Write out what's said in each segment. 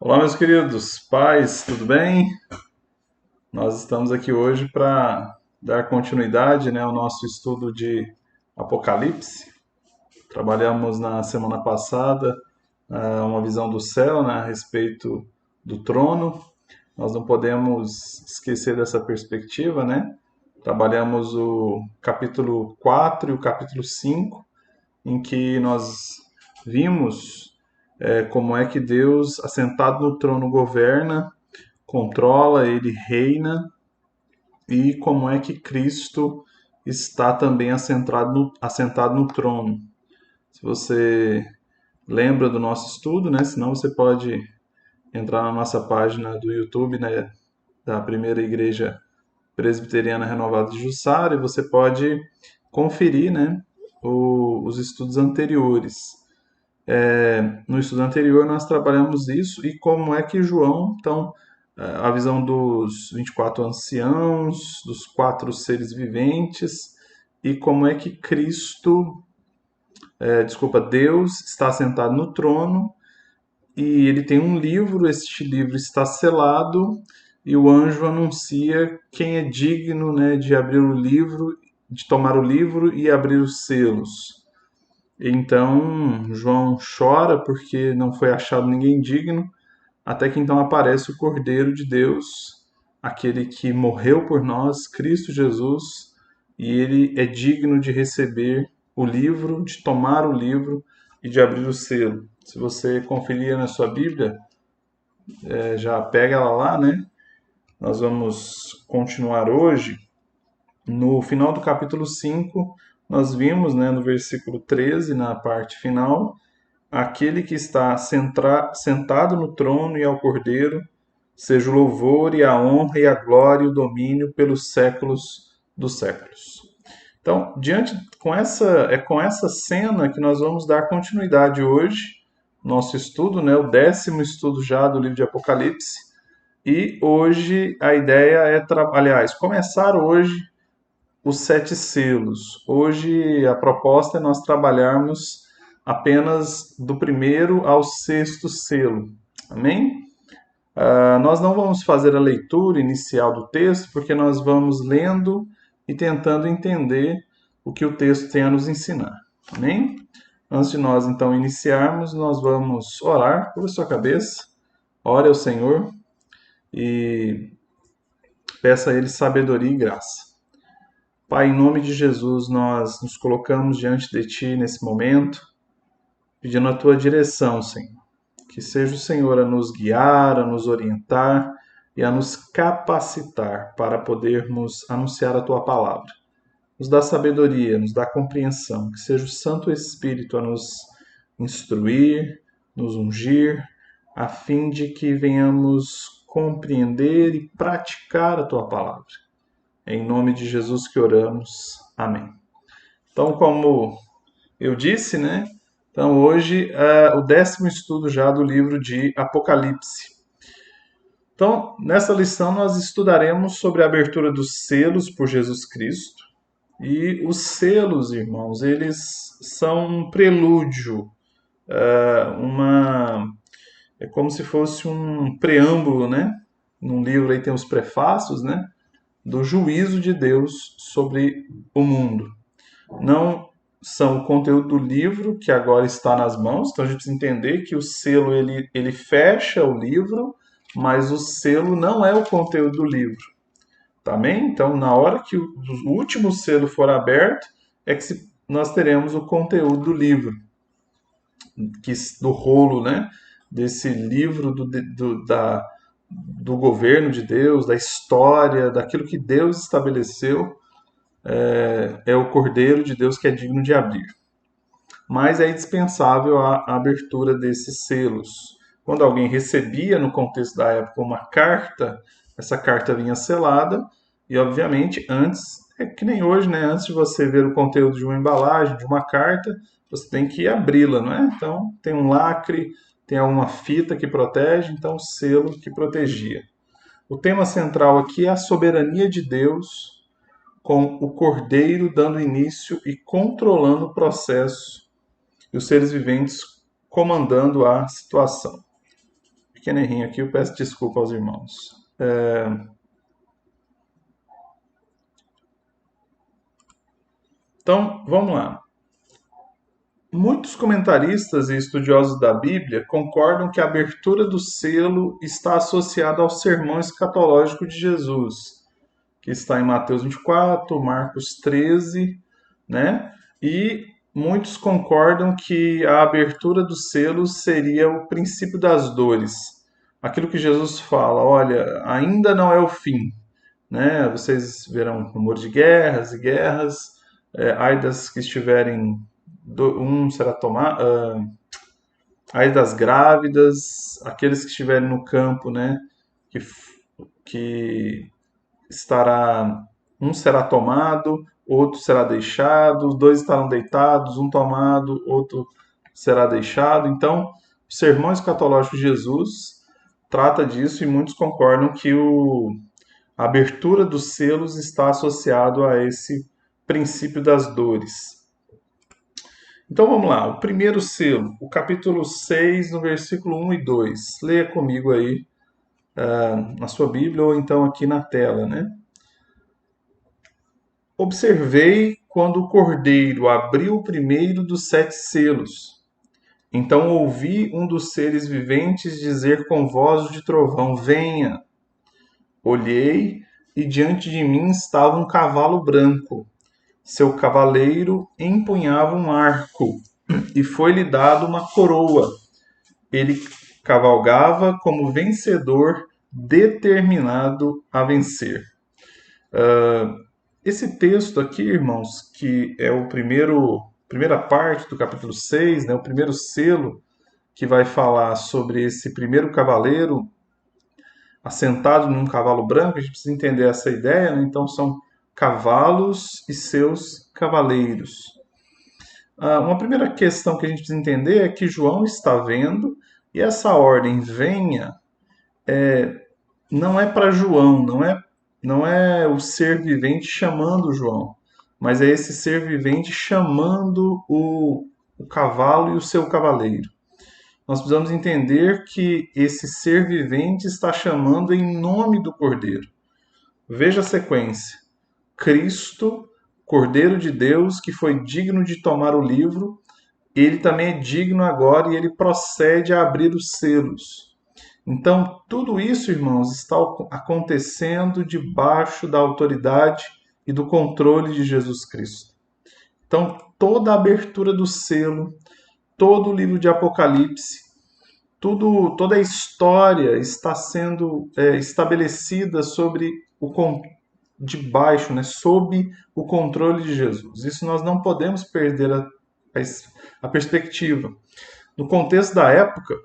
Olá, meus queridos pais, tudo bem? Nós estamos aqui hoje para dar continuidade, ao nosso estudo de Apocalipse. Trabalhamos na semana passada uma visão do céu, a respeito do trono. Nós não podemos esquecer dessa perspectiva, né? Trabalhamos o capítulo 4 e o capítulo 5, em que nós vimos como é que Deus, assentado no trono, governa, controla, ele reina, e como é que Cristo está também assentado no trono. Se você lembra do nosso estudo, senão você pode entrar na nossa página do YouTube, da Primeira Igreja Presbiteriana Renovada de Jussara, e você pode conferir, os estudos anteriores. No estudo anterior nós trabalhamos isso e como é que João, então, a visão dos 24 anciãos, dos 4 seres viventes, e como é que Deus está sentado no trono, e ele tem um livro, este livro está selado, e o anjo anuncia quem é digno, de abrir o livro, de tomar o livro e abrir os selos. Então João chora porque não foi achado ninguém digno, até que então aparece o Cordeiro de Deus, aquele que morreu por nós, Cristo Jesus, e ele é digno de receber o livro, de tomar o livro e de abrir o selo. Se você conferir na sua Bíblia, já pega ela lá, né? Nós vamos continuar hoje. No final do capítulo 5, nós vimos, no versículo 13, na parte final, aquele que está sentado no trono e ao Cordeiro, seja o louvor e a honra e a glória e o domínio pelos séculos dos séculos. Então, com essa cena que nós vamos dar continuidade hoje, nosso estudo, o 10º estudo já do livro de Apocalipse, e hoje a ideia é, começar hoje os 7 selos. Hoje a proposta é nós trabalharmos apenas do primeiro ao 6º selo. Amém? Nós não vamos fazer a leitura inicial do texto, porque nós vamos lendo e tentando entender o que o texto tem a nos ensinar. Amém? Antes de nós então iniciarmos, nós vamos orar. Curva sua cabeça, ore ao Senhor e peça a Ele sabedoria e graça. Pai, em nome de Jesus, nós nos colocamos diante de Ti nesse momento, pedindo a Tua direção, Senhor. Que seja o Senhor a nos guiar, a nos orientar e a nos capacitar para podermos anunciar a Tua palavra. Nos dá sabedoria, nos dá compreensão. Que seja o Santo Espírito a nos instruir, nos ungir, a fim de que venhamos compreender e praticar a Tua palavra. Em nome de Jesus que oramos. Amém. Então, como eu disse, então hoje é o 10º estudo já do livro de Apocalipse. Então, nessa lição nós estudaremos sobre a abertura dos selos por Jesus Cristo. E os selos, irmãos, eles são um prelúdio, é como se fosse um preâmbulo, Num livro aí tem os prefácios, do juízo de Deus sobre o mundo. Não são o conteúdo do livro que agora está nas mãos, então a gente precisa entender que o selo ele fecha o livro, mas o selo não é o conteúdo do livro. Tá bem? Então, na hora que o último selo for aberto, é que nós teremos o conteúdo do livro, do rolo, desse livro do governo de Deus, da história, daquilo que Deus estabeleceu, é o Cordeiro de Deus que é digno de abrir. Mas é indispensável a abertura desses selos. Quando alguém recebia, no contexto da época, uma carta, essa carta vinha selada, e obviamente antes, é que nem hoje, antes de você ver o conteúdo de uma embalagem, de uma carta, você tem que abri-la, não é? Então tem um lacre, tem alguma fita que protege, então o selo que protegia. O tema central aqui é a soberania de Deus, com o Cordeiro dando início e controlando o processo, e os seres viventes comandando a situação. pequeno errinho aqui, eu peço desculpa aos irmãos. Então, vamos lá. Muitos comentaristas e estudiosos da Bíblia concordam que a abertura do selo está associada ao sermão escatológico de Jesus, que está em Mateus 24, Marcos 13, né? E muitos concordam que a abertura dos selos seria o princípio das dores. Aquilo que Jesus fala, olha, ainda não é o fim, né? Vocês verão rumor de guerras e guerras, ai das que estiverem, um será tomado, ai das grávidas, aqueles que estiverem no campo, né? Que estará, um será tomado, outro será deixado, os dois estarão deitados, um tomado, outro será deixado. Então, o sermão escatológico de Jesus trata disso e muitos concordam que a abertura dos selos está associado a esse princípio das dores. Então vamos lá, o primeiro selo, o capítulo 6, no versículo 1 e 2. Leia comigo aí na sua Bíblia ou então aqui na tela, né? Observei quando o cordeiro abriu o primeiro dos 7 selos. Então ouvi um dos seres viventes dizer com voz de trovão: Venha! Olhei e diante de mim estava um cavalo branco. Seu cavaleiro empunhava um arco e foi-lhe dado uma coroa. Ele cavalgava como vencedor, determinado a vencer. Esse texto aqui, irmãos, que é o primeira parte do capítulo 6, né, o primeiro selo, que vai falar sobre esse primeiro cavaleiro assentado num cavalo branco, a gente precisa entender essa ideia, né? Então são cavalos e seus cavaleiros. Uma primeira questão que a gente precisa entender é que João está vendo, e essa ordem venha não é para João, não é o ser vivente chamando João, mas é esse ser vivente chamando o cavalo e o seu cavaleiro. Nós precisamos entender que esse ser vivente está chamando em nome do Cordeiro. Veja a sequência. Cristo, Cordeiro de Deus, que foi digno de tomar o livro, ele também é digno agora e ele procede a abrir os selos. Então, tudo isso, irmãos, está acontecendo debaixo da autoridade e do controle de Jesus Cristo. Então, toda a abertura do selo, todo o livro de Apocalipse, toda a história está sendo estabelecida debaixo, né, sob o controle de Jesus. Isso nós não podemos perder a perspectiva. No contexto da época,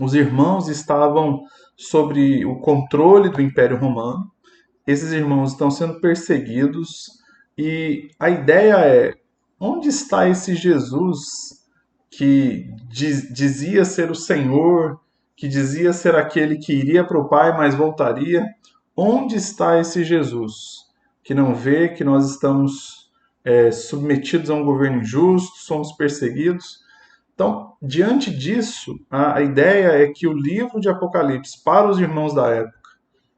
os irmãos estavam sob o controle do Império Romano. Esses irmãos estão sendo perseguidos e a ideia é: onde está esse Jesus que dizia ser o Senhor, que dizia ser aquele que iria para o Pai, mas voltaria? Onde está esse Jesus que não vê que nós estamos submetidos a um governo injusto, somos perseguidos? Então, diante disso, a ideia é que o livro de Apocalipse, para os irmãos da época,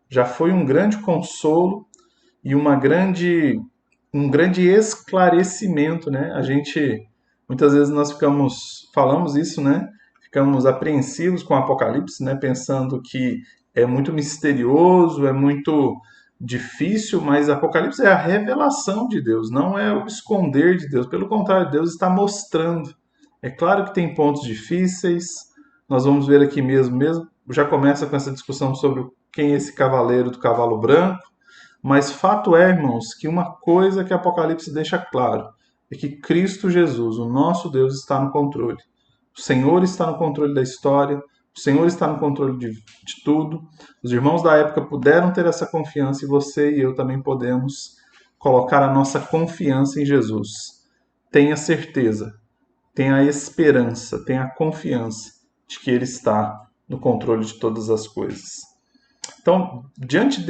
já foi um grande consolo e um grande esclarecimento, né? Muitas vezes nós falamos isso, né? Ficamos apreensivos com o Apocalipse, né? Pensando que é muito misterioso, é muito difícil, mas Apocalipse é a revelação de Deus, não é o esconder de Deus. Pelo contrário, Deus está mostrando. É claro que tem pontos difíceis, nós vamos ver aqui mesmo, já começa com essa discussão sobre quem é esse cavaleiro do cavalo branco, mas fato é, irmãos, que uma coisa que Apocalipse deixa claro é que Cristo Jesus, o nosso Deus, está no controle. O Senhor está no controle da história, o Senhor está no controle de tudo. Os irmãos da época puderam ter essa confiança e você e eu também podemos colocar a nossa confiança em Jesus. Tenha certeza, tenha a esperança, tenha a confiança de que Ele está no controle de todas as coisas. Então, diante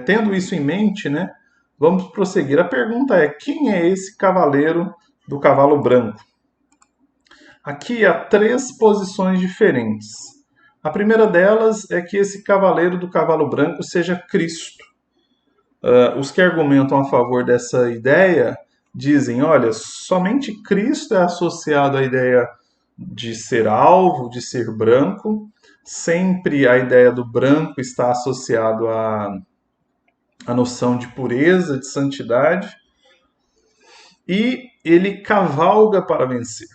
tendo isso em mente, né, vamos prosseguir. A pergunta é: quem é esse cavaleiro do cavalo branco? Aqui há 3 posições diferentes. A primeira delas é que esse cavaleiro do cavalo branco seja Cristo. Os que argumentam a favor dessa ideia dizem: olha, somente Cristo é associado à ideia de ser alvo, de ser branco. Sempre a ideia do branco está associado à noção de pureza, de santidade. E ele cavalga para vencer.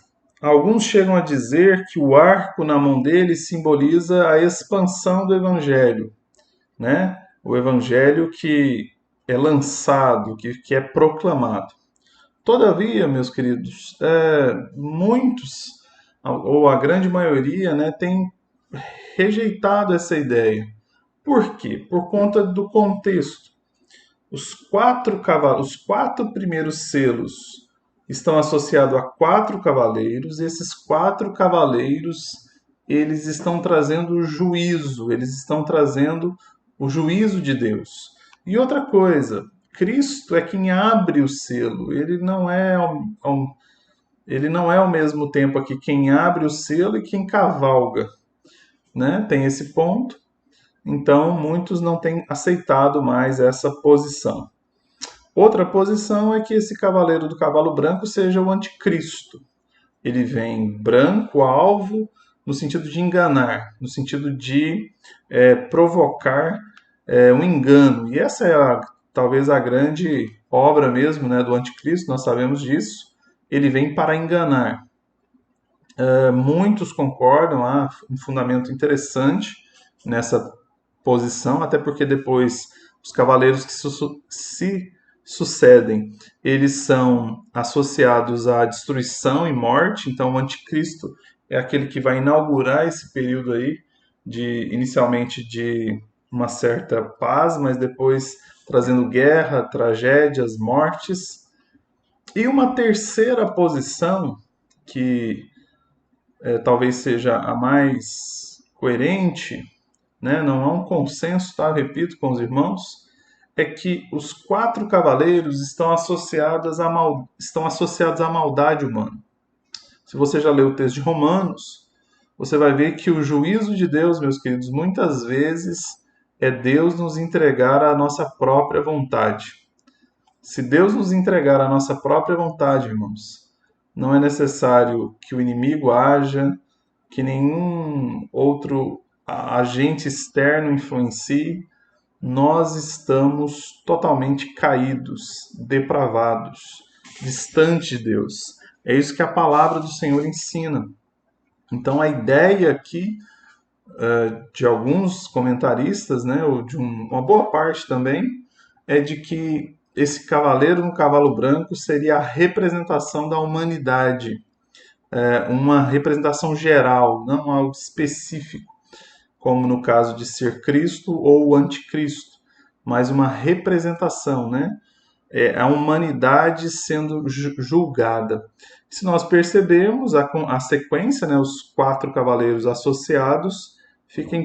Alguns chegam a dizer que o arco na mão dele simboliza a expansão do evangelho, né? O evangelho que é lançado, que é proclamado. Todavia, meus queridos, muitos, ou a grande maioria, né, tem rejeitado essa ideia. Por quê? Por conta do contexto. Os quatro primeiros selos estão associados a quatro cavaleiros. Esses quatro cavaleiros, eles estão trazendo o juízo, eles estão trazendo o juízo de Deus. E outra coisa, Cristo é quem abre o selo. Ele não é ao mesmo tempo aqui quem abre o selo e quem cavalga, né? Tem esse ponto. Então, muitos não têm aceitado mais essa posição. Outra posição é que esse cavaleiro do cavalo branco seja o anticristo. Ele vem branco, alvo, no sentido de enganar, no sentido de provocar um engano. E essa é talvez a grande obra mesmo, né, do anticristo, nós sabemos disso. Ele vem para enganar. Muitos concordam, há um fundamento interessante nessa posição, até porque depois os cavaleiros que se sucedem, eles são associados à destruição e morte. Então o anticristo é aquele que vai inaugurar esse período aí inicialmente de uma certa paz, mas depois trazendo guerra, tragédias, mortes. E uma terceira posição que talvez seja a mais coerente, né? Não há um consenso, tá? Repito com os irmãos, é que os quatro cavaleiros estão associados à maldade humana. Se você já leu o texto de Romanos, você vai ver que o juízo de Deus, meus queridos, muitas vezes é Deus nos entregar a nossa própria vontade. Se Deus nos entregar a nossa própria vontade, irmãos, não é necessário que o inimigo haja, que nenhum outro agente externo influencie. Nós estamos totalmente caídos, depravados, distantes de Deus. É isso que a palavra do Senhor ensina. Então a ideia aqui de alguns comentaristas, né, ou de uma boa parte também, é de que esse cavaleiro no cavalo branco seria a representação da humanidade, uma representação geral, não algo específico, como no caso de ser Cristo ou o anticristo, mas uma representação, né? A humanidade sendo julgada. Se nós percebemos a sequência, né, os quatro cavaleiros associados, fica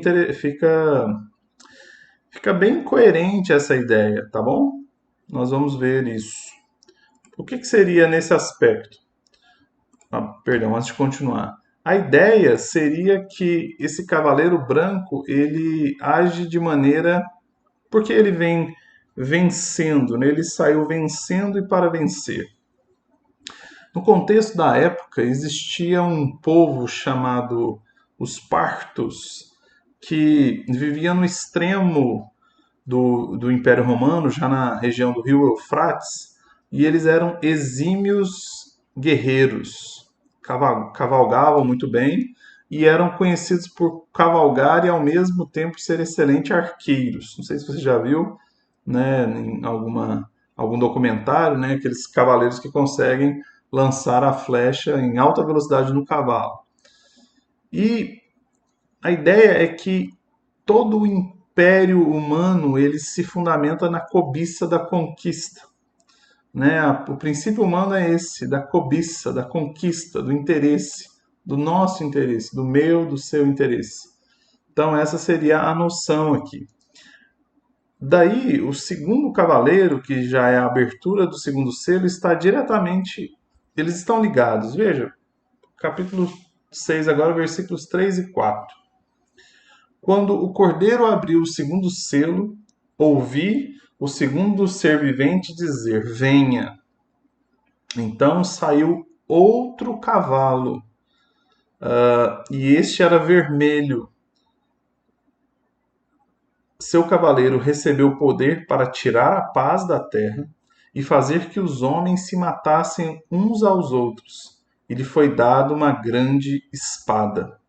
bem coerente essa ideia, tá bom? Nós vamos ver isso. O que seria nesse aspecto? Perdão, antes de continuar. A ideia seria que esse cavaleiro branco, ele age de maneira... Porque ele vem vencendo, né? Ele saiu vencendo e para vencer. No contexto da época, existia um povo chamado os Partos, que vivia no extremo do Império Romano, já na região do rio Eufrates, e eles eram exímios guerreiros, cavalgavam muito bem e eram conhecidos por cavalgar e ao mesmo tempo ser excelentes arqueiros. Não sei se você já viu, né, em algum documentário, né, aqueles cavaleiros que conseguem lançar a flecha em alta velocidade no cavalo. E a ideia é que todo o império humano ele se fundamenta na cobiça da conquista. Né? O princípio humano é esse, da cobiça, da conquista, do interesse, do nosso interesse, do meu, do seu interesse. Então essa seria a noção aqui. Daí, o segundo cavaleiro, que já é a abertura do segundo selo, está diretamente... Eles estão ligados. Veja, capítulo 6 agora, versículos 3 e 4. Quando o cordeiro abriu o segundo selo, ouvi o segundo ser vivente dizer: Venha. Então saiu outro cavalo, e este era vermelho. Seu cavaleiro recebeu poder para tirar a paz da terra e fazer que os homens se matassem uns aos outros. E lhe foi dado uma grande espada.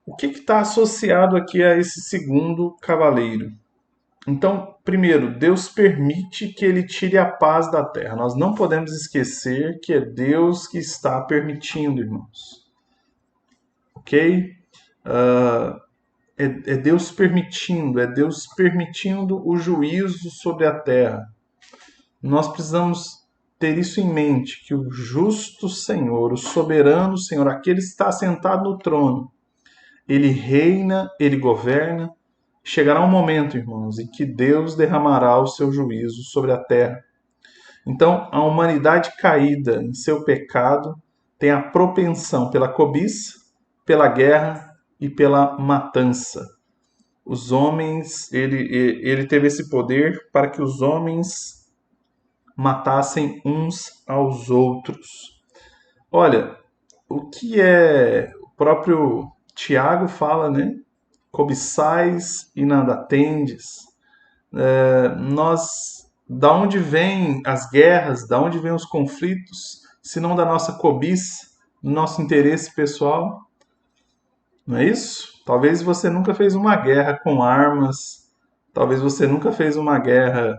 O que está associado aqui a esse segundo cavaleiro? Então, primeiro, Deus permite que ele tire a paz da terra. Nós não podemos esquecer que é Deus que está permitindo, irmãos. Ok? É Deus permitindo o juízo sobre a terra. Nós precisamos ter isso em mente, que o justo Senhor, o soberano Senhor, aquele que está sentado no trono, ele reina, ele governa. Chegará um momento, irmãos, em que Deus derramará o seu juízo sobre a terra. Então, a humanidade caída em seu pecado tem a propensão pela cobiça, pela guerra e pela matança. Os homens, ele teve esse poder para que os homens matassem uns aos outros. Olha, o que o próprio Tiago fala, né? Cobiçais e nada tendes. Da onde vêm as guerras, da onde vêm os conflitos, se não da nossa cobiça, do nosso interesse pessoal? Não é isso? Talvez você nunca fez uma guerra com armas, talvez você nunca fez uma guerra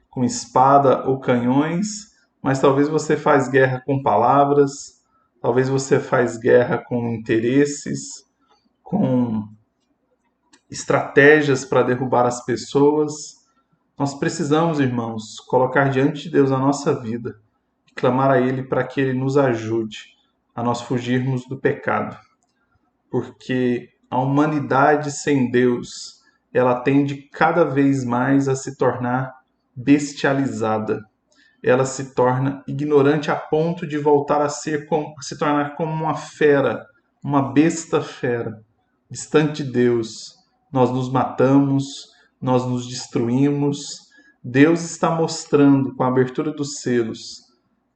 com espada ou canhões, mas talvez você faz guerra com palavras, talvez você faz guerra com interesses, com estratégias para derrubar as pessoas. Nós precisamos, irmãos, colocar diante de Deus a nossa vida e clamar a Ele para que Ele nos ajude a nós fugirmos do pecado. Porque a humanidade sem Deus, ela tende cada vez mais a se tornar bestializada. Ela se torna ignorante a ponto de voltar a se tornar como uma fera, uma besta fera, distante de Deus. Nós nos matamos, nós nos destruímos. Deus está mostrando com a abertura dos selos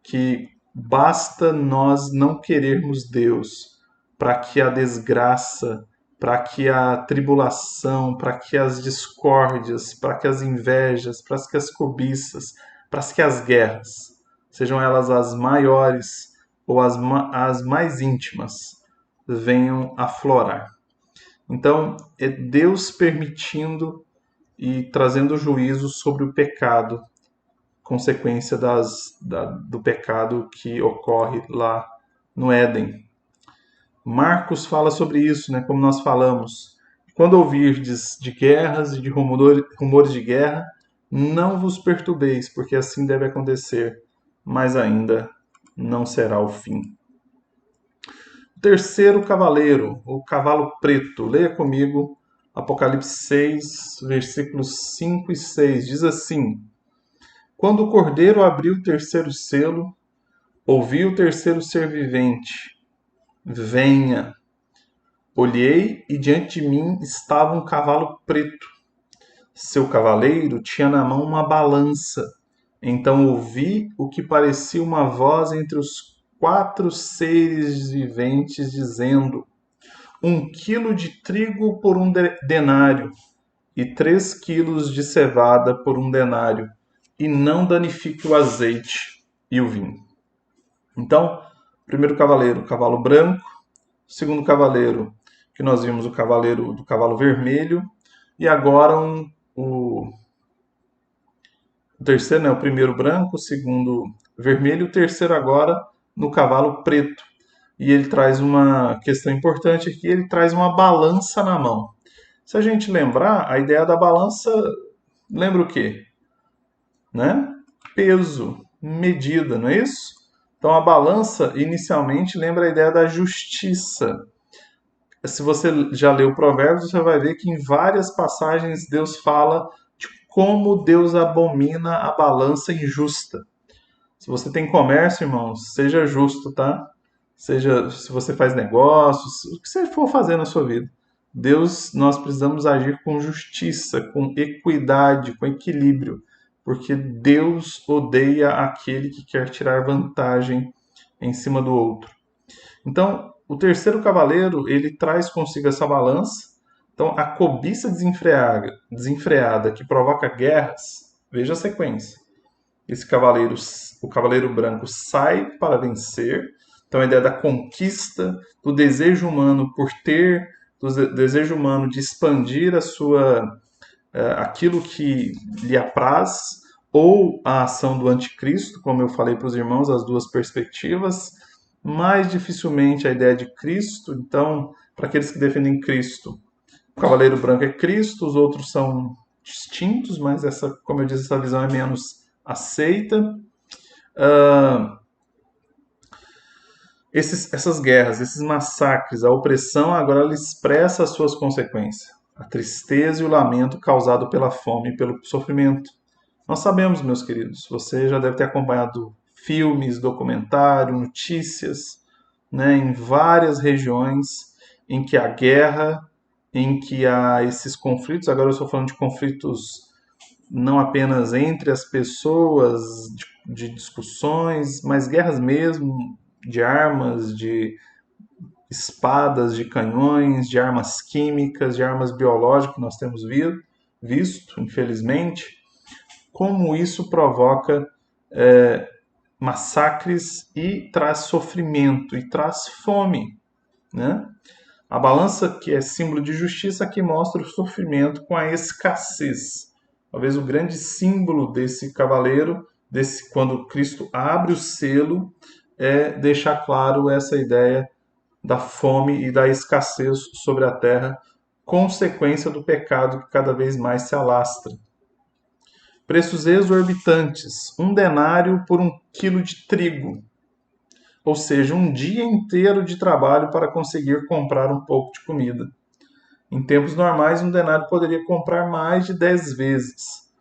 que basta nós não querermos Deus para que a desgraça, para que a tribulação, para que as discórdias, para que as invejas, para que as cobiças, para que as guerras, sejam elas as maiores ou as mais íntimas, venham aflorar. Então, é Deus permitindo e trazendo juízo sobre o pecado, consequência do pecado que ocorre lá no Éden. Marcos fala sobre isso, né, como nós falamos. Quando ouvirdes de guerras e de rumores de guerra, não vos perturbeis, porque assim deve acontecer, mas ainda não será o fim. O terceiro cavaleiro, o cavalo preto. Leia comigo Apocalipse 6, versículos 5 e 6. Diz assim: Quando o cordeiro abriu o terceiro selo, ouvi o terceiro ser vivente: Venha. Olhei e diante de mim estava um cavalo preto. Seu cavaleiro tinha na mão uma balança. Então ouvi o que parecia uma voz entre os 4 seres viventes dizendo: 1 quilo de trigo por um denário e 3 quilos de cevada por um denário, e não danifique o azeite e o vinho. Então, primeiro cavaleiro, o cavalo branco. Segundo cavaleiro, que nós vimos o cavaleiro do cavalo vermelho. E agora o terceiro, né, o primeiro branco, o segundo vermelho, o terceiro agora no cavalo preto. E ele traz uma questão importante aqui, ele traz uma balança na mão. Se a gente lembrar, a ideia da balança lembra o quê? Né? Peso, medida, não é isso? Então a balança inicialmente lembra a ideia da justiça. Se você já leu Provérbios, você vai ver que em várias passagens Deus fala de como Deus abomina a balança injusta. Se você tem comércio, irmãos, seja justo, tá? Seja se você faz negócios, o que você for fazer na sua vida. Nós precisamos agir com justiça, com equidade, com equilíbrio, porque Deus odeia aquele que quer tirar vantagem em cima do outro. Então, o terceiro cavaleiro, ele traz consigo essa balança. Então, a cobiça desenfreada que provoca guerras, veja a sequência. O cavaleiro branco sai para vencer. Então, a ideia da conquista, do desejo humano por ter, do desejo humano de expandir aquilo que lhe apraz, ou a ação do anticristo, como eu falei para os irmãos, as duas perspectivas. Mais dificilmente a ideia de Cristo. Então, para aqueles que defendem Cristo, o cavaleiro branco é Cristo, os outros são distintos, mas como eu disse, essa visão é menos aceita. Essas guerras, esses massacres, a opressão, agora ela expressa as suas consequências. A tristeza e o lamento causado pela fome e pelo sofrimento. Nós sabemos, meus queridos, você já deve ter acompanhado filmes, documentários, notícias, né, em várias regiões em que há guerra, em que há esses conflitos. Agora eu estou falando de conflitos não apenas entre as pessoas, de discussões, mas guerras mesmo, de armas, de espadas, de canhões, de armas químicas, de armas biológicas que nós temos visto, infelizmente. Como isso provoca massacres e traz sofrimento e traz fome, né? A balança, que é símbolo de justiça, aqui mostra o sofrimento com a escassez. Talvez o grande símbolo desse cavaleiro, quando Cristo abre o selo, é deixar claro essa ideia da fome e da escassez sobre a terra, consequência do pecado que cada vez mais se alastra. Preços exorbitantes, 1 denário por 1 quilo de trigo, ou seja, um dia inteiro de trabalho para conseguir comprar um pouco de comida. Em tempos normais, 1 denário poderia comprar mais de 10 vezes.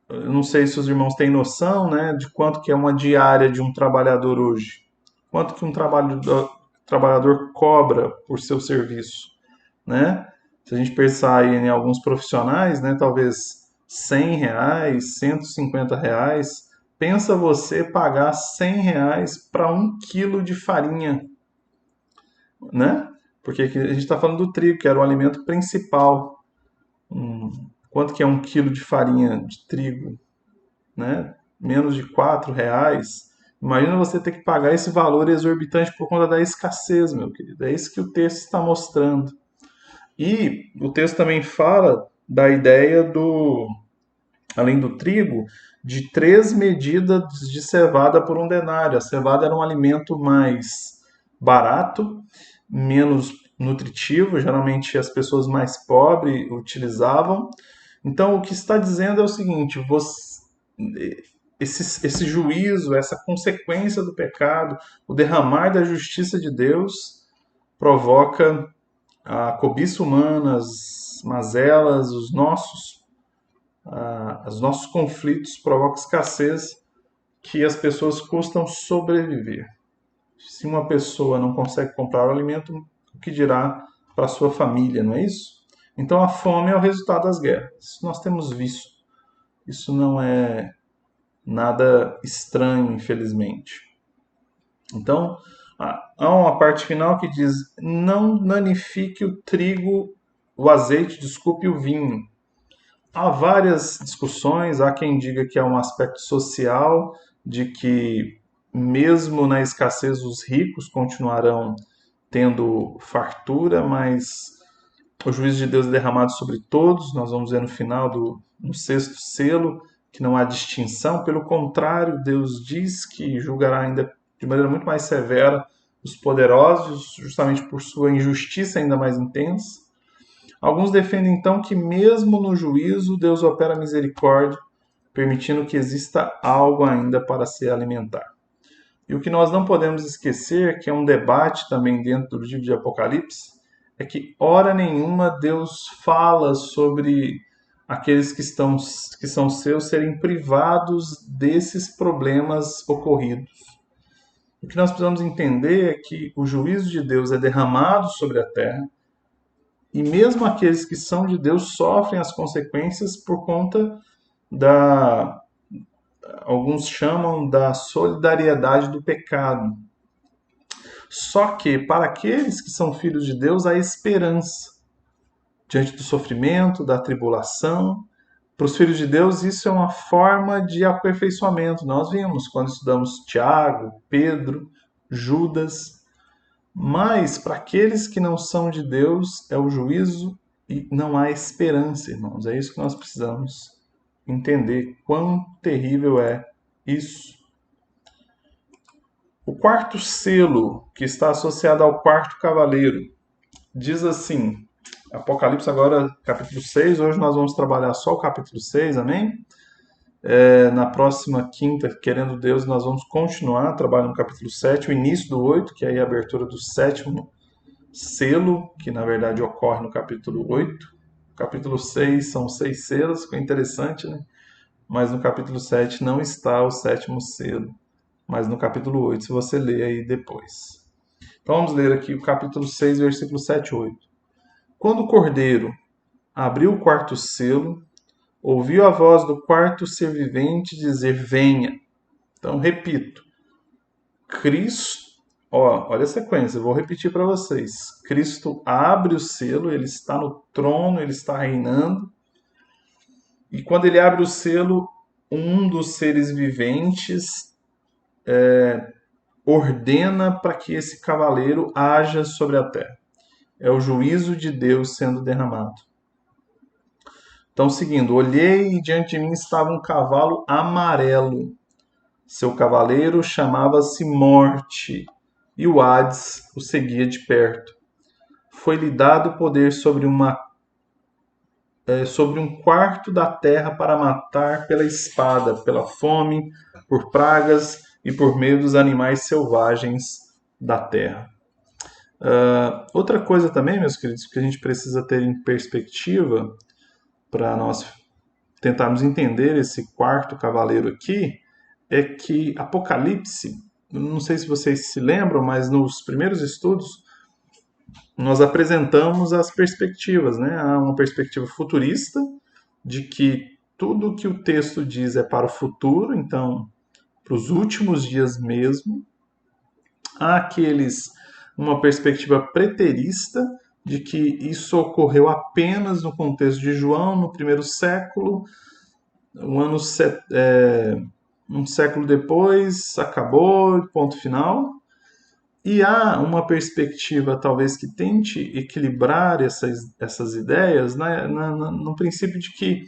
Eu não sei se os irmãos têm noção, né, de quanto que é uma diária de um trabalhador hoje. Quanto que um trabalhador cobra por seu serviço, né? Se a gente pensar aí em alguns profissionais, né, talvez R$ 100, R$ 150, pensa você pagar R$ 100 para 1 quilo de farinha, né? Porque aqui a gente está falando do trigo, que era o alimento principal. Quanto que é 1 quilo de farinha de trigo, né? Menos de R$ 4. Imagina você ter que pagar esse valor exorbitante por conta da escassez, meu querido. É isso que o texto está mostrando. E o texto também fala da ideia além do trigo, de 3 medidas de cevada por 1 denário. A cevada era um alimento mais barato, menos nutritivo, geralmente as pessoas mais pobres utilizavam. Então, o que está dizendo é o seguinte: esse juízo, essa consequência do pecado, o derramar da justiça de Deus, provoca a cobiça humana, as mazelas, os nossos conflitos, provocam escassez que as pessoas custam sobreviver. Se uma pessoa não consegue comprar o alimento, o que dirá para sua família, não é isso? Então a fome é o resultado das guerras. Isso nós temos visto. Isso não é nada estranho, infelizmente. Então, há uma parte final que diz: não danifique o azeite, desculpe, o vinho. Há várias discussões, há quem diga que é um aspecto social, de que mesmo na escassez os ricos continuarão tendo fartura, mas o juízo de Deus é derramado sobre todos. Nós vamos ver no final no sexto selo que não há distinção, pelo contrário, Deus diz que julgará ainda de maneira muito mais severa os poderosos, justamente por sua injustiça ainda mais intensa. Alguns defendem então que mesmo no juízo Deus opera misericórdia, permitindo que exista algo ainda para se alimentar. E o que nós não podemos esquecer, que é um debate também dentro do livro de Apocalipse, é que hora nenhuma Deus fala sobre aqueles que são seus serem privados desses problemas ocorridos. O que nós precisamos entender é que o juízo de Deus é derramado sobre a terra, e mesmo aqueles que são de Deus sofrem as consequências por conta da, alguns chamam da solidariedade do pecado. Só que para aqueles que são filhos de Deus há esperança diante do sofrimento, da tribulação. Para os filhos de Deus, isso é uma forma de aperfeiçoamento. Nós vimos quando estudamos Tiago, Pedro, Judas. Mas para aqueles que não são de Deus, é o juízo e não há esperança, irmãos. É isso que nós precisamos entender. Quão terrível é isso. O quarto selo, que está associado ao quarto cavaleiro, diz assim, Apocalipse agora, capítulo 6, hoje nós vamos trabalhar só o capítulo 6, amém? Na próxima quinta, querendo Deus, nós vamos continuar trabalhando no capítulo 7, o início do 8, que é a abertura do sétimo selo, que na verdade ocorre no capítulo 8. Capítulo 6 são 6 selos, ficou interessante, né? Mas no capítulo 7 não está o sétimo selo, mas no capítulo 8, se você ler aí depois. Então vamos ler aqui o capítulo 6, versículo 7 e 8. Quando o cordeiro abriu o quarto selo, ouviu a voz do quarto ser vivente dizer: venha. Então, repito, Cristo, olha a sequência, eu vou repetir para vocês. Cristo abre o selo, ele está no trono, ele está reinando. E quando ele abre o selo, um dos seres viventes ordena para que esse cavaleiro haja sobre a terra. É o juízo de Deus sendo derramado. Então, seguindo, olhei e diante de mim estava um cavalo amarelo. Seu cavaleiro chamava-se Morte, e o Hades o seguia de perto. Foi-lhe dado poder sobre um quarto da terra para matar pela espada, pela fome, por pragas e por meio dos animais selvagens da terra. Outra coisa também, meus queridos, que a gente precisa ter em perspectiva para nós tentarmos entender esse quarto cavaleiro aqui, é que Apocalipse, não sei se vocês se lembram, mas nos primeiros estudos nós apresentamos as perspectivas, né? Há uma perspectiva futurista de que tudo que o texto diz é para o futuro, então para os últimos dias mesmo. Há uma perspectiva preterista de que isso ocorreu apenas no contexto de João, no primeiro século, um século depois, acabou, ponto final. E há uma perspectiva, talvez, que tente equilibrar essas ideias, né, no princípio de que,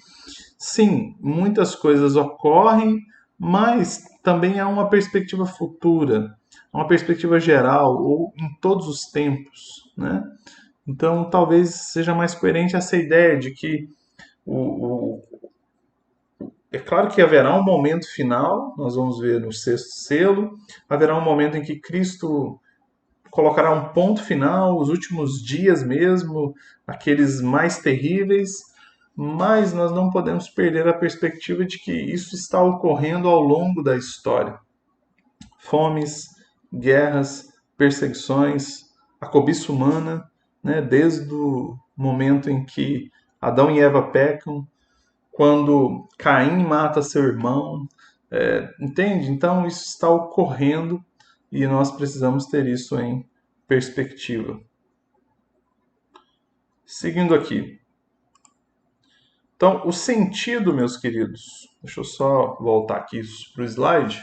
sim, muitas coisas ocorrem, mas também há uma perspectiva futura, uma perspectiva geral, ou em todos os tempos, né? Então, talvez seja mais coerente essa ideia de que é claro que haverá um momento final, nós vamos ver no sexto selo, haverá um momento em que Cristo colocará um ponto final, os últimos dias mesmo, aqueles mais terríveis, mas nós não podemos perder a perspectiva de que isso está ocorrendo ao longo da história. Fomes, guerras, perseguições, a cobiça humana, né, desde o momento em que Adão e Eva pecam, quando Caim mata seu irmão, entende? Então isso está ocorrendo e nós precisamos ter isso em perspectiva. Seguindo aqui. Então, o sentido, meus queridos, deixa eu só voltar aqui para o slide.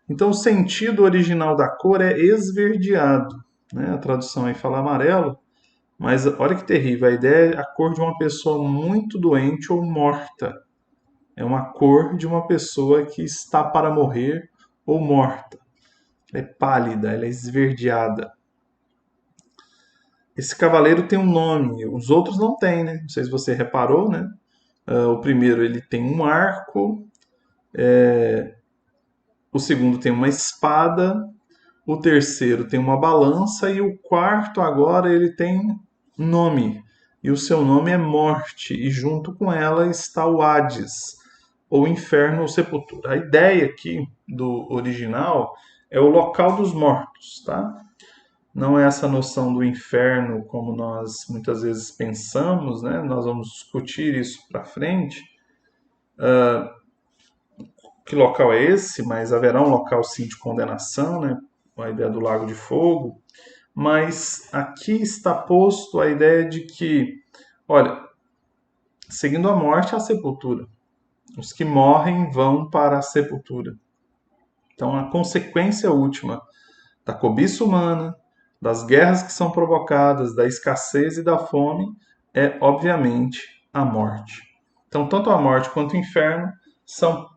Então, o sentido original da cor é esverdeado, né? A tradução aí fala amarelo, mas olha que terrível, a ideia é a cor de uma pessoa muito doente ou morta. É uma cor de uma pessoa que está para morrer ou morta. Ela é pálida, ela é esverdeada. Esse cavaleiro tem um nome, os outros não têm, né? Não sei se você reparou, né? O primeiro ele tem um arco, o segundo tem uma espada, o terceiro tem uma balança e o quarto agora ele tem nome. E o seu nome é Morte, e junto com ela está o Hades, ou Inferno ou Sepultura. A ideia aqui do original é o local dos mortos, tá? Não é essa noção do inferno como nós muitas vezes pensamos, né? Nós vamos discutir isso para frente. Que local é esse? Mas haverá um local sim de condenação, né? A ideia do lago de fogo. Mas aqui está posto a ideia de que, olha, seguindo a morte, a sepultura. Os que morrem vão para a sepultura. Então, a consequência última da cobiça humana, das guerras que são provocadas, da escassez e da fome, é, obviamente, a morte. Então, tanto a morte quanto o inferno são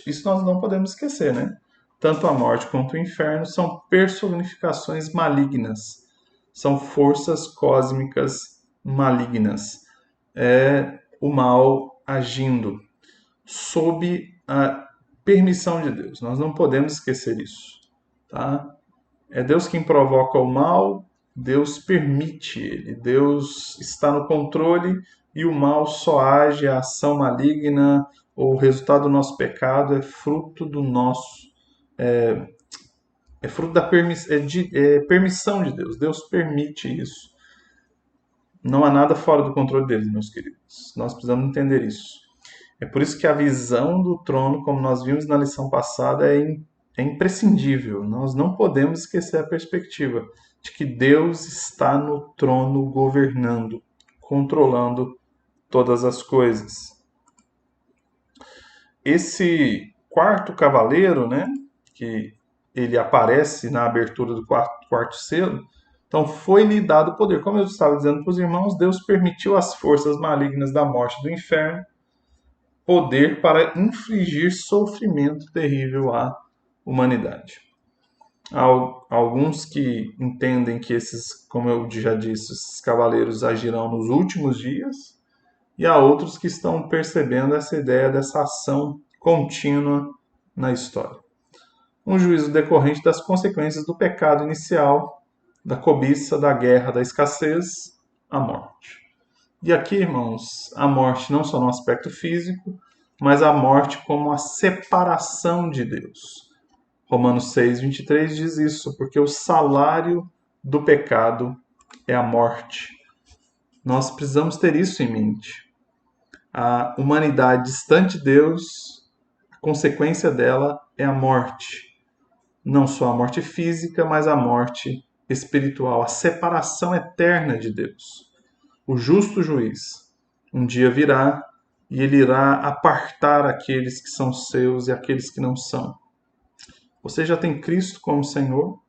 isso nós não podemos esquecer, né? Tanto a morte quanto o inferno são personificações malignas, são forças cósmicas malignas. É o mal agindo sob a permissão de Deus. Nós não podemos esquecer isso, tá? É Deus quem provoca o mal, Deus permite ele, Deus está no controle e o mal só age, a ação maligna ou o resultado do nosso pecado é fruto do nosso, é fruto da permissão de Deus. Deus permite isso. Não há nada fora do controle dele, meus queridos. Nós precisamos entender isso. É por isso que a visão do trono, como nós vimos na lição passada, é imprescindível. Nós não podemos esquecer a perspectiva de que Deus está no trono governando, controlando todas as coisas. Esse quarto cavaleiro, né, que ele aparece na abertura do quarto selo, então foi-lhe dado o poder. Como eu estava dizendo para os irmãos, Deus permitiu às forças malignas da morte e do inferno poder para infligir sofrimento terrível à humanidade. Há alguns que entendem que esses, como eu já disse, esses cavaleiros agirão nos últimos dias, e há outros que estão percebendo essa ideia dessa ação contínua na história. Um juízo decorrente das consequências do pecado inicial, da cobiça, da guerra, da escassez, a morte. E aqui, irmãos, a morte não só no aspecto físico, mas a morte como a separação de Deus. Romanos 6:23 diz isso, porque o salário do pecado é a morte. Nós precisamos ter isso em mente. A humanidade distante de Deus, a consequência dela é a morte. Não só a morte física, mas a morte espiritual, a separação eterna de Deus. O justo juiz um dia virá e ele irá apartar aqueles que são seus e aqueles que não são. Você já tem Cristo como Senhor?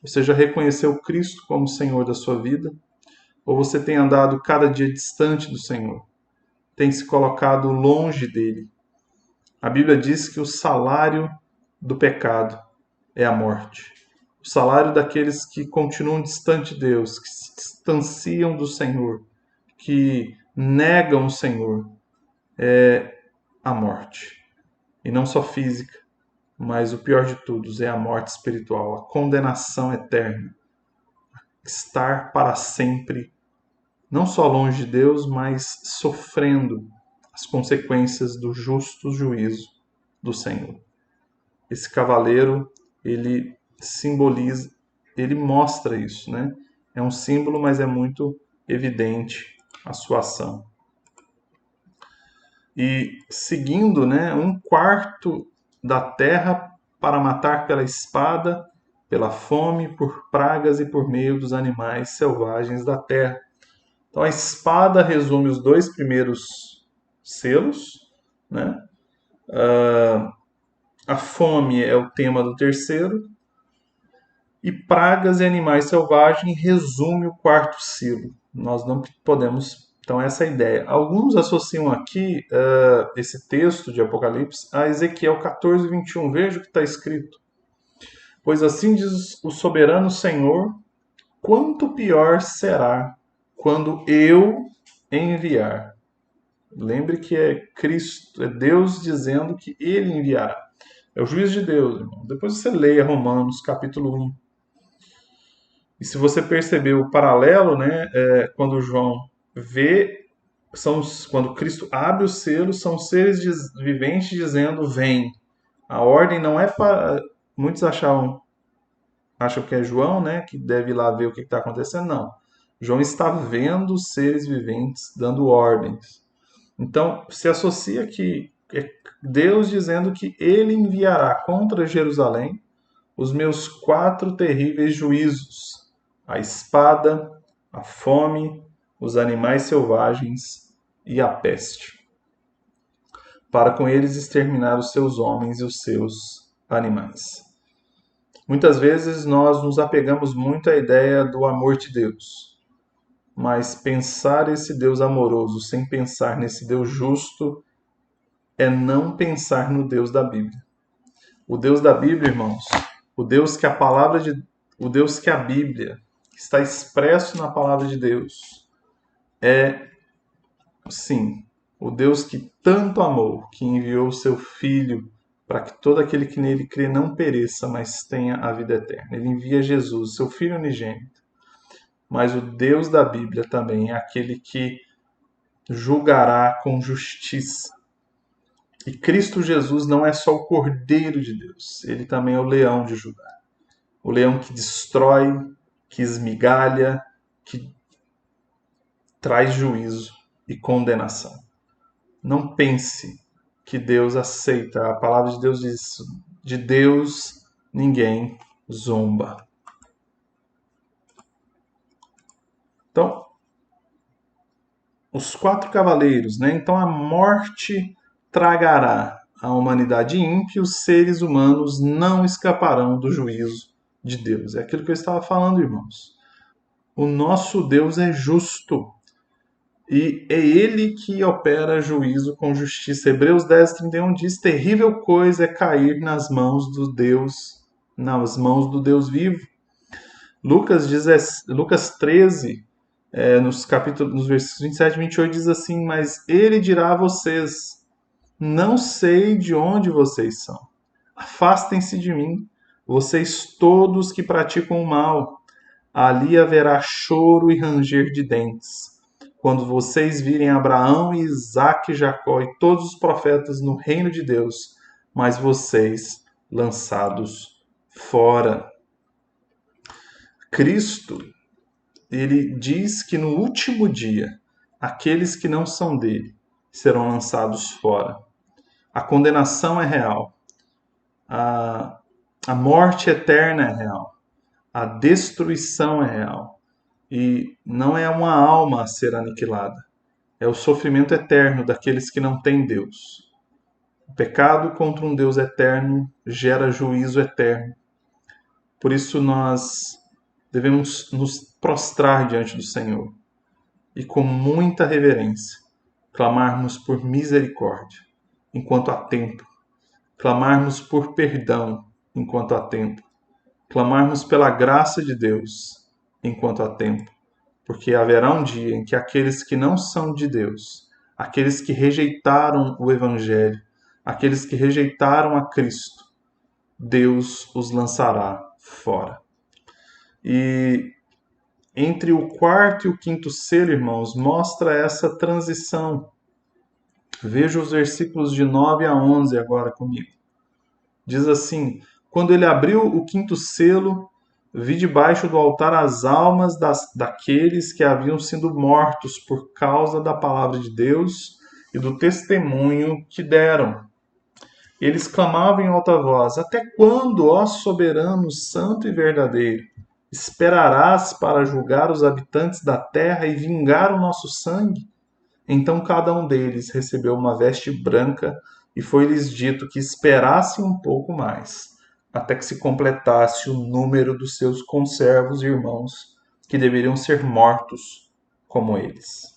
Você já reconheceu Cristo como Senhor da sua vida? Ou você tem andado cada dia distante do Senhor? Tem se colocado longe dele? A Bíblia diz que o salário do pecado é a morte. O salário daqueles que continuam distante de Deus, que se distanciam do Senhor, que negam o Senhor, é a morte. E não só física, mas o pior de tudo é a morte espiritual, a condenação eterna. Estar para sempre, não só longe de Deus, mas sofrendo as consequências do justo juízo do Senhor. Esse cavaleiro, ele simboliza, ele mostra isso, né? É um símbolo, mas é muito evidente a sua ação. E seguindo, né, 1/4 da terra para matar pela espada, pela fome, por pragas e por meio dos animais selvagens da terra. Então a espada resume os 2 primeiros selos, né? A fome é o tema do terceiro, e pragas e animais selvagens resume o 4º selo. Nós não podemos. Então, essa é a ideia. Alguns associam aqui esse texto de Apocalipse a Ezequiel 14:21. Veja o que está escrito. Pois assim diz o soberano Senhor, quanto pior será quando eu enviar. Lembre que é Cristo, é Deus dizendo que ele enviará. É o juízo de Deus, irmão. Depois você leia Romanos capítulo 1. E se você perceber o paralelo, né, quando João vê, quando Cristo abre o selo, são seres viventes dizendo, vem. A ordem não é para... Muitos achavam acham que é João, né, que deve ir lá ver o que está acontecendo. Não. João está vendo os seres viventes dando ordens. Então, se associa que é Deus dizendo que ele enviará contra Jerusalém os meus 4 terríveis juízos: a espada, a fome, os animais selvagens e a peste, para com eles exterminar os seus homens e os seus animais. Muitas vezes nós nos apegamos muito à ideia do amor de Deus, mas pensar esse Deus amoroso sem pensar nesse Deus justo é não pensar no Deus da Bíblia. O Deus da Bíblia, irmãos, o Deus que o Deus que a Bíblia está expresso na palavra de Deus é, sim, o Deus que tanto amou, que enviou o seu Filho para que todo aquele que nele crê não pereça, mas tenha a vida eterna. Ele envia Jesus, seu Filho unigênito. Mas o Deus da Bíblia também é aquele que julgará com justiça. E Cristo Jesus não é só o Cordeiro de Deus, ele também é o leão de Judá. O leão que destrói, que esmigalha, que traz juízo e condenação. Não pense que Deus aceita. A palavra de Deus diz: de Deus ninguém zomba. Então, os 4 cavaleiros, né? Então a morte tragará a humanidade ímpia, os seres humanos não escaparão do juízo de Deus. É aquilo que eu estava falando, irmãos. O nosso Deus é justo e é ele que opera juízo com justiça. Hebreus 10:31 diz: terrível coisa é cair nas mãos do Deus vivo. Lucas 13, nos versículos 27 e 28 diz assim: mas ele dirá a vocês: não sei de onde vocês são. Afastem-se de mim, vocês todos que praticam o mal. Ali haverá choro e ranger de dentes, quando vocês virem Abraão, Isaque, Jacó e todos os profetas no reino de Deus, mas vocês lançados fora. Cristo, ele diz que no último dia, aqueles que não são dele serão lançados fora. A condenação é real. A morte eterna é real. A destruição é real. E não é uma alma a ser aniquilada. É o sofrimento eterno daqueles que não têm Deus. O pecado contra um Deus eterno gera juízo eterno. Por isso nós devemos nos prostrar diante do Senhor e com muita reverência clamarmos por misericórdia enquanto há tempo, clamarmos por perdão enquanto há tempo, clamarmos pela graça de Deus enquanto há tempo, porque haverá um dia em que aqueles que não são de Deus, aqueles que rejeitaram o Evangelho, aqueles que rejeitaram a Cristo, Deus os lançará fora. E entre o 4º e o 5º selo, irmãos, mostra essa transição. Veja os versículos de 9 a 11 agora comigo. Diz assim: quando ele abriu o 5º selo, vi debaixo do altar as almas daqueles que haviam sido mortos por causa da palavra de Deus e do testemunho que deram. Eles clamavam em alta voz: até quando, ó soberano, santo e verdadeiro, esperarás para julgar os habitantes da terra e vingar o nosso sangue? Então cada um deles recebeu uma veste branca e foi-lhes dito que esperassem um pouco mais, até que se completasse o número dos seus conservos e irmãos, que deveriam ser mortos como eles.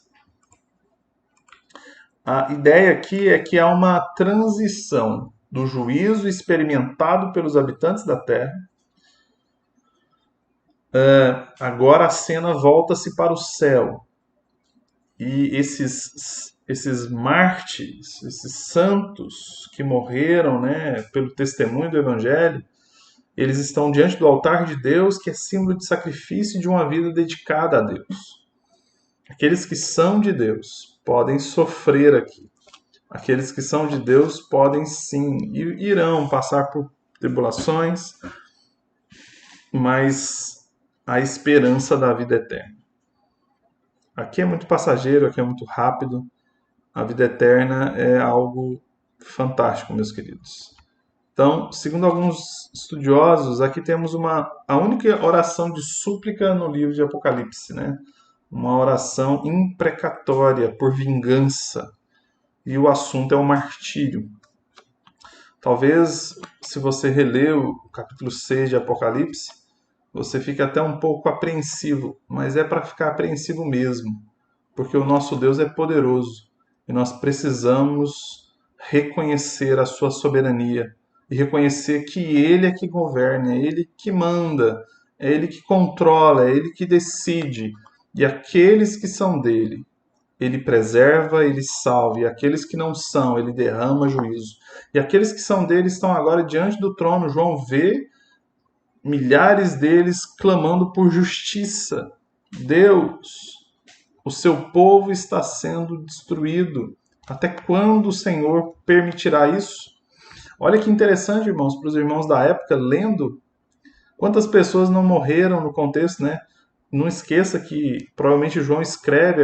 A ideia aqui é que há uma transição do juízo experimentado pelos habitantes da terra. Agora a cena volta-se para o céu. E esses mártires, esses santos que morreram, né, pelo testemunho do Evangelho, eles estão diante do altar de Deus, que é símbolo de sacrifício de uma vida dedicada a Deus. Aqueles que são de Deus podem sofrer aqui. Aqueles que são de Deus podem sim e irão passar por tribulações, mas a esperança da vida eterna. Aqui é muito passageiro, aqui é muito rápido. A vida eterna é algo fantástico, meus queridos. Então, segundo alguns estudiosos, aqui temos a única oração de súplica no livro de Apocalipse, né? Uma oração imprecatória por vingança. E o assunto é o martírio. Talvez, se você reler o capítulo 6 de Apocalipse, você fique até um pouco apreensivo, mas é para ficar apreensivo mesmo, porque o nosso Deus é poderoso e nós precisamos reconhecer a sua soberania e reconhecer que Ele é que governa, é Ele que manda, é Ele que controla, é Ele que decide, e aqueles que são dele, Ele preserva, Ele salva, e aqueles que não são, Ele derrama juízo. E aqueles que são dele estão agora diante do trono. João vê milhares deles clamando por justiça. Deus, o seu povo está sendo destruído. Até quando o Senhor permitirá isso? Olha que interessante, irmãos, para os irmãos da época, lendo quantas pessoas não morreram no contexto, né? Não esqueça que provavelmente João escreve,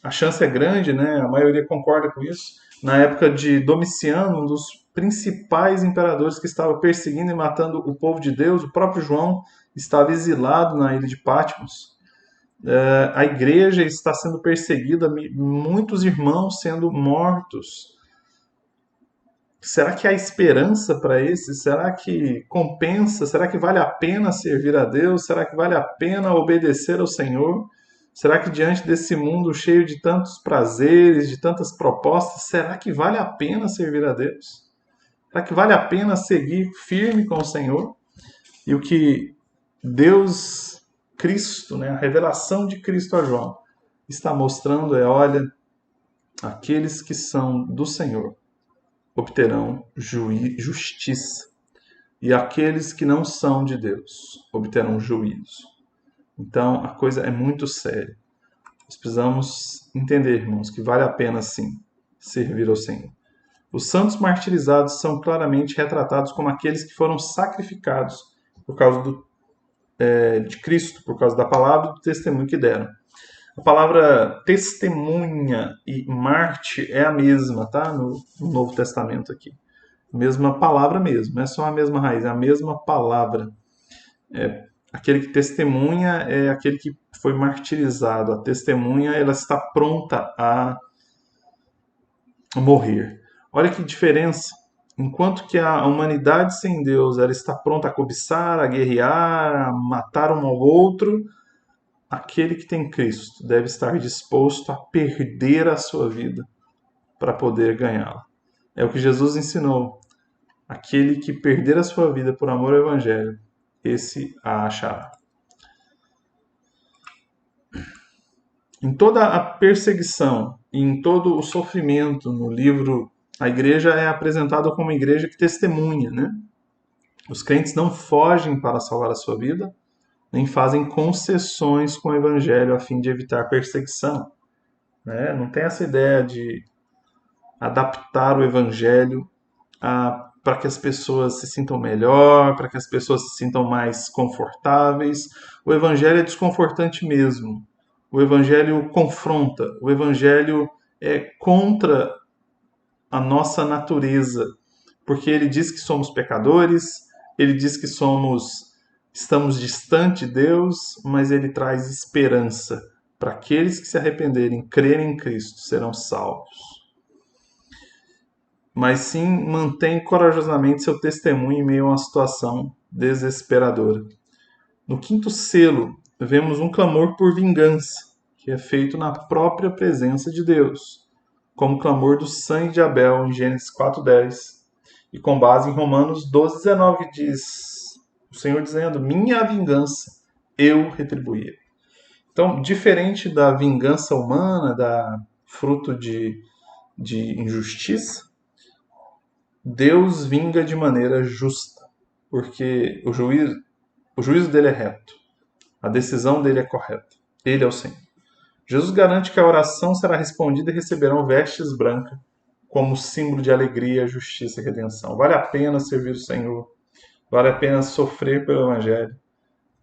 a chance é grande, né? A maioria concorda com isso. Na época de Domiciano, um dos principais imperadores que estava perseguindo e matando o povo de Deus, o próprio João estava exilado na ilha de Patmos. A igreja está sendo perseguida, muitos irmãos sendo mortos. Será que há esperança para esses? Será que compensa? Será que vale a pena servir a Deus? Será que vale a pena obedecer ao Senhor? Será que diante desse mundo cheio de tantos prazeres, de tantas propostas, será que vale a pena servir a Deus? Será que vale a pena seguir firme com o Senhor? E o que Deus, Cristo, né, a revelação de Cristo a João, está mostrando olha, aqueles que são do Senhor obterão justiça, e aqueles que não são de Deus obterão juízo. Então a coisa é muito séria. Nós precisamos entender, irmãos, que vale a pena sim servir ao Senhor. Os santos martirizados são claramente retratados como aqueles que foram sacrificados por causa de Cristo, por causa da palavra e do testemunho que deram. A palavra testemunha e Marte é a mesma, tá? No Novo Testamento aqui. Mesma palavra mesmo, não é só a mesma raiz, é a mesma palavra. Aquele que testemunha é aquele que foi martirizado. A testemunha, ela está pronta a morrer. Olha que diferença. Enquanto que a humanidade sem Deus, ela está pronta a cobiçar, a guerrear, a matar um ao outro, aquele que tem Cristo deve estar disposto a perder a sua vida para poder ganhá-la. É o que Jesus ensinou. Aquele que perder a sua vida por amor ao Evangelho, esse a achará. Em toda a perseguição e em todo o sofrimento no livro, a igreja é apresentada como uma igreja que testemunha, né? Os crentes não fogem para salvar a sua vida, nem fazem concessões com o evangelho a fim de evitar perseguição. Né? Não tem essa ideia de adaptar o evangelho para que as pessoas se sintam melhor, para que as pessoas se sintam mais confortáveis. O evangelho é desconfortante mesmo. O evangelho confronta. O evangelho é contra a nossa natureza, porque ele diz que somos pecadores, ele diz que estamos distante de Deus, mas ele traz esperança para aqueles que se arrependerem, crerem em Cristo, serão salvos. Mas sim, mantém corajosamente seu testemunho em meio a uma situação desesperadora. No quinto selo, vemos um clamor por vingança, que é feito na própria presença de Deus, como o clamor do sangue de Abel em Gênesis 4:10, e com base em Romanos 12:19, que diz o Senhor dizendo: minha vingança eu retribuirei. Então, diferente da vingança humana, da fruto de injustiça, Deus vinga de maneira justa, porque o juízo dele é reto, a decisão dele é correta, ele é o Senhor. Jesus garante que a oração será respondida e receberão vestes brancas como símbolo de alegria, justiça e redenção. Vale a pena servir o Senhor, Vale a pena sofrer pelo Evangelho,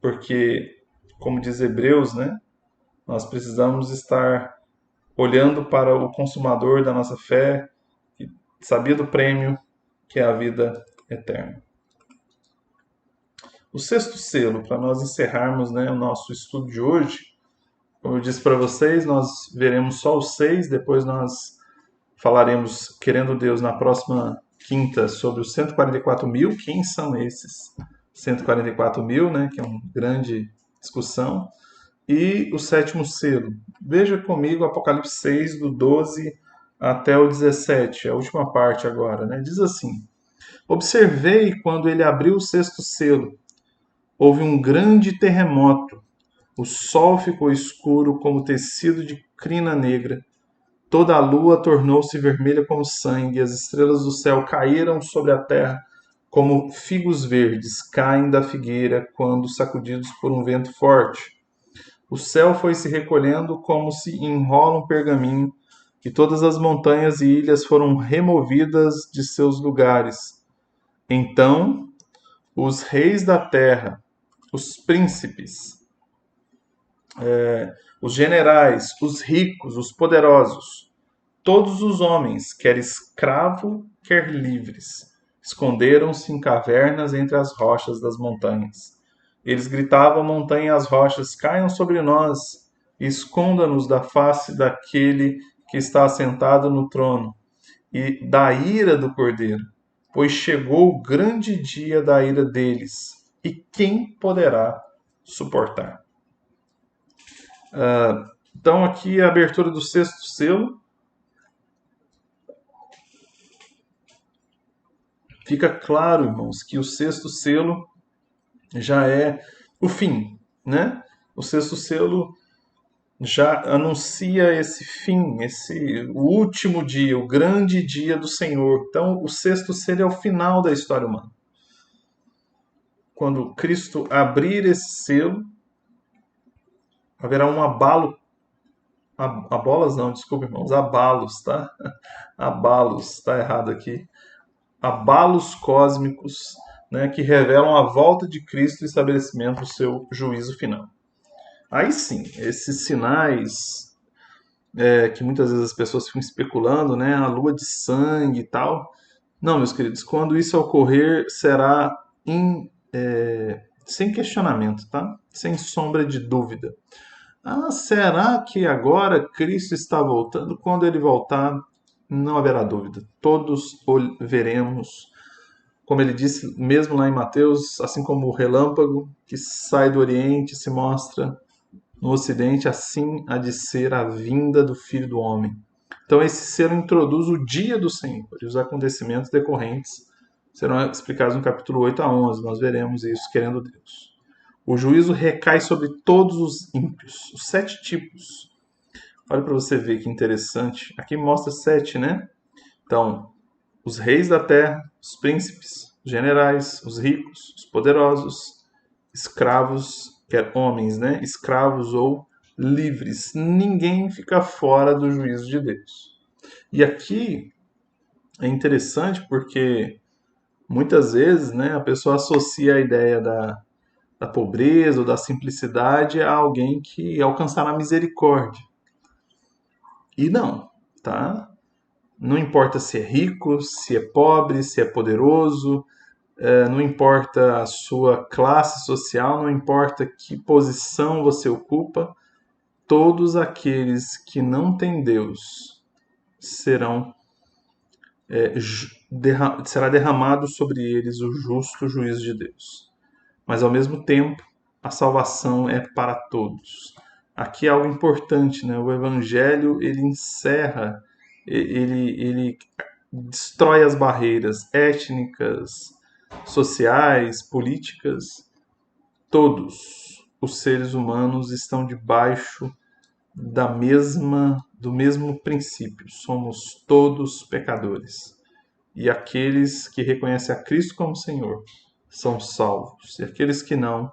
porque, como diz Hebreus, né, nós precisamos estar olhando para o consumador da nossa fé, que sabia do prêmio que é a vida eterna. O sexto selo, para nós encerrarmos, né, o nosso estudo de hoje, como eu disse para vocês, nós veremos só os seis, depois nós falaremos, querendo Deus, na próxima quinta sobre os 144 mil. Quem são esses 144 mil, né, que é uma grande discussão. E o sétimo selo. Veja comigo Apocalipse 6, do 12 até o 17, a última parte agora, né? Diz assim: Observei quando ele abriu o sexto selo. Houve um grande terremoto. O sol ficou escuro como tecido de crina negra. Toda a lua tornou-se vermelha como sangue, e as estrelas do céu caíram sobre a terra como figos verdes caem da figueira quando sacudidos por um vento forte. O céu foi se recolhendo como se enrola um pergaminho, e todas as montanhas e ilhas foram removidas de seus lugares. Então, os reis da terra, os príncipes, os generais, os ricos, os poderosos, todos os homens, quer escravo, quer livres, esconderam-se em cavernas entre as rochas das montanhas. Eles gritavam à montanha e às rochas: Caiam sobre nós, e esconda-nos da face daquele que está assentado no trono e da ira do Cordeiro, pois chegou o grande dia da ira deles, e quem poderá suportar? Então, aqui a abertura do sexto selo. Fica claro, irmãos, que o sexto selo já é o fim, né? O sexto selo já anuncia esse fim, o último dia, o grande dia do Senhor. Então, o sexto selo é o final da história humana. Quando Cristo abrir esse selo, haverá um abalo. Abolas não, desculpa, irmãos, abalos, tá? Abalos, tá errado aqui. Abalos cósmicos, né, que revelam a volta de Cristo e o estabelecimento do seu juízo final. Aí sim, esses sinais que muitas vezes as pessoas ficam especulando, né, a lua de sangue e tal. Não, meus queridos, quando isso ocorrer, será sem questionamento, tá? Sem sombra de dúvida. Ah, será que agora Cristo está voltando? Quando ele voltar, não haverá dúvida. Todos o veremos. Como ele disse mesmo lá em Mateus, assim como o relâmpago que sai do Oriente e se mostra no Ocidente, assim há de ser a vinda do Filho do Homem. Então esse selo introduz o dia do Senhor e os acontecimentos decorrentes serão explicados no capítulo 8 a 11. Nós veremos isso, querendo Deus. O juízo recai sobre todos os ímpios, os 7 tipos. Olha para você ver que interessante. Aqui mostra 7, né? Então, os reis da terra, os príncipes, os generais, os ricos, os poderosos, escravos, quer homens, né? Escravos ou livres. Ninguém fica fora do juízo de Deus. E aqui é interessante porque muitas vezes, né, a pessoa associa a ideia da pobreza ou da simplicidade a alguém que alcançará a misericórdia. E não, tá? Não importa se é rico, se é pobre, se é poderoso, não importa a sua classe social, não importa que posição você ocupa, todos aqueles que não têm Deus serão será derramado sobre eles o justo juízo de Deus. Mas ao mesmo tempo, a salvação é para todos. Aqui é algo importante, né? O Evangelho ele encerra, ele destrói as barreiras étnicas, sociais, políticas. Todos os seres humanos estão debaixo do mesmo princípio. Somos todos pecadores. E aqueles que reconhecem a Cristo como Senhor são salvos, e aqueles que não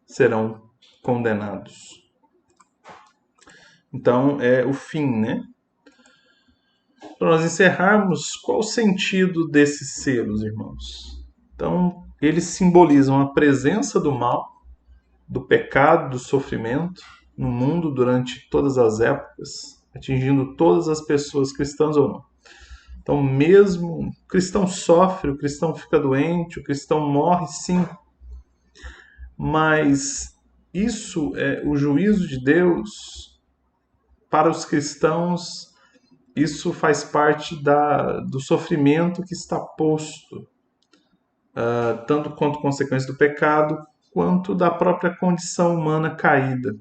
serão condenados. Então, é o fim, né? Para nós encerrarmos, qual o sentido desses selos, irmãos? Então, eles simbolizam a presença do mal, do pecado, do sofrimento no mundo durante todas as épocas, atingindo todas as pessoas, cristãs ou não. Então, mesmo o cristão sofre, o cristão fica doente, o cristão morre, sim, mas isso é o juízo de Deus para os cristãos. Isso faz parte do sofrimento que está posto, tanto quanto consequência do pecado, quanto da própria condição humana caída.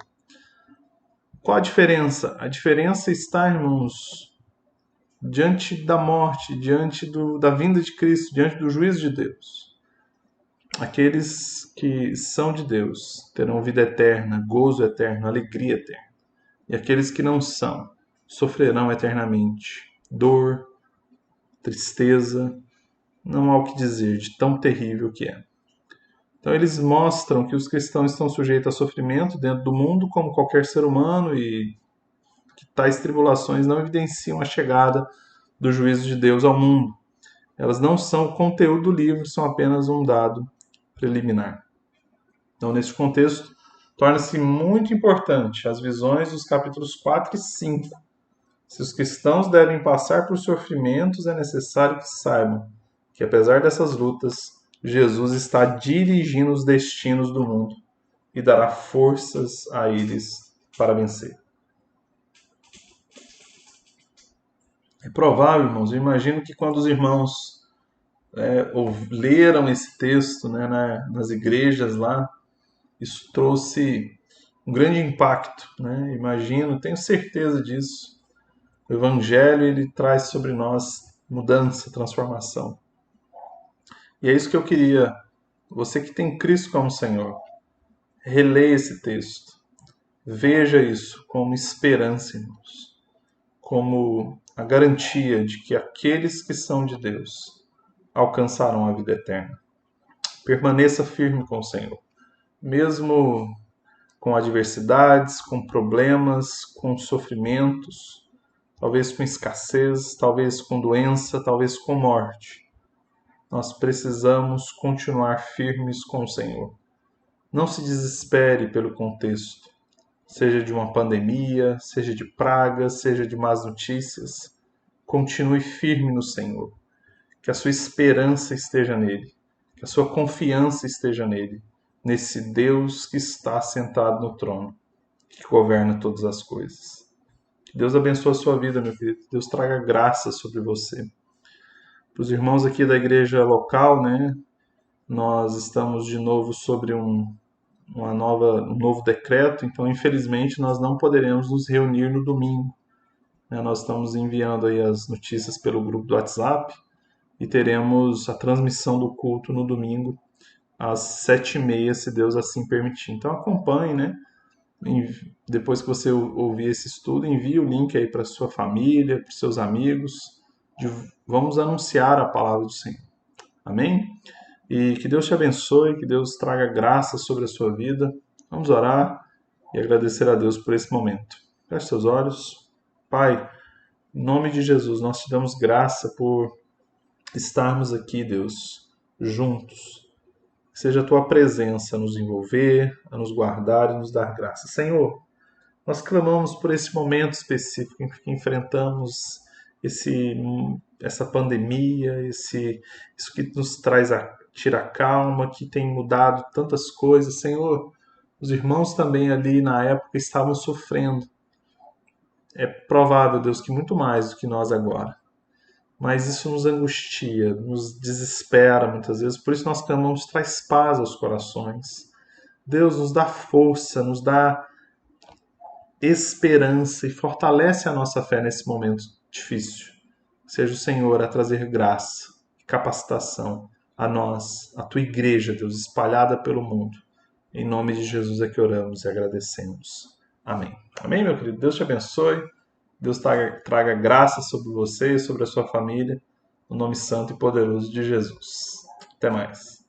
Qual a diferença? A diferença está, irmãos, diante da morte, diante da vinda de Cristo, diante do juízo de Deus. Aqueles que são de Deus terão vida eterna, gozo eterno, alegria eterna. E aqueles que não são sofrerão eternamente dor, tristeza, não há o que dizer de tão terrível que é. Então eles mostram que os cristãos estão sujeitos a sofrimento dentro do mundo como qualquer ser humano e que tais tribulações não evidenciam a chegada do juízo de Deus ao mundo. Elas não são o conteúdo do livro, são apenas um dado preliminar. Então, nesse contexto, torna-se muito importante as visões dos capítulos 4 e 5. Se os cristãos devem passar por sofrimentos, é necessário que saibam que, apesar dessas lutas, Jesus está dirigindo os destinos do mundo e dará forças a eles para vencer. É provável, irmãos, eu imagino que quando os irmãos leram esse texto, né, nas igrejas lá, isso trouxe um grande impacto, né? Imagino, tenho certeza disso. O Evangelho, ele traz sobre nós mudança, transformação. E é isso que eu queria, você que tem Cristo como Senhor, releia esse texto. Veja isso como esperança, irmãos, como a garantia de que aqueles que são de Deus alcançarão a vida eterna. Permaneça firme com o Senhor, mesmo com adversidades, com problemas, com sofrimentos, talvez com escassez, talvez com doença, talvez com morte. Nós precisamos continuar firmes com o Senhor. Não se desespere pelo contexto, seja de uma pandemia, seja de pragas, seja de más notícias. Continue firme no Senhor. Que a sua esperança esteja nele, que a sua confiança esteja nele, nesse Deus que está sentado no trono, que governa todas as coisas. Que Deus abençoe a sua vida, meu querido. Deus traga graça sobre você. Para os irmãos aqui da igreja local, né, nós estamos de novo sobre um novo decreto, então infelizmente nós não poderemos nos reunir no domingo. Nós estamos enviando aí as notícias pelo grupo do WhatsApp e teremos a transmissão do culto no domingo às 7h30, se Deus assim permitir. Então acompanhe, né? Depois que você ouvir esse estudo, envie o link aí para sua família, para seus amigos. Vamos anunciar a palavra do Senhor. Amém? E que Deus te abençoe, que Deus traga graça sobre a sua vida. Vamos orar e agradecer a Deus por esse momento. Feche seus olhos. Pai, em nome de Jesus, nós te damos graça por estarmos aqui, Deus, juntos. Que seja a tua presença a nos envolver, a nos guardar e nos dar graça. Senhor, nós clamamos por esse momento específico em que enfrentamos essa pandemia, isso que nos tira a calma, que tem mudado tantas coisas. Senhor, os irmãos também ali na época estavam sofrendo. É provável, Deus, que muito mais do que nós agora. Mas isso nos angustia, nos desespera muitas vezes. Por isso nós clamamos, traz paz aos corações. Deus nos dá força, nos dá esperança e fortalece a nossa fé nesse momento difícil. Seja o Senhor a trazer graça e capacitação a nós, a tua igreja, Deus, espalhada pelo mundo. Em nome de Jesus é que oramos e agradecemos. Amém. Amém, meu querido? Deus te abençoe. Deus traga graça sobre você e sobre a sua família. No nome santo e poderoso de Jesus. Até mais.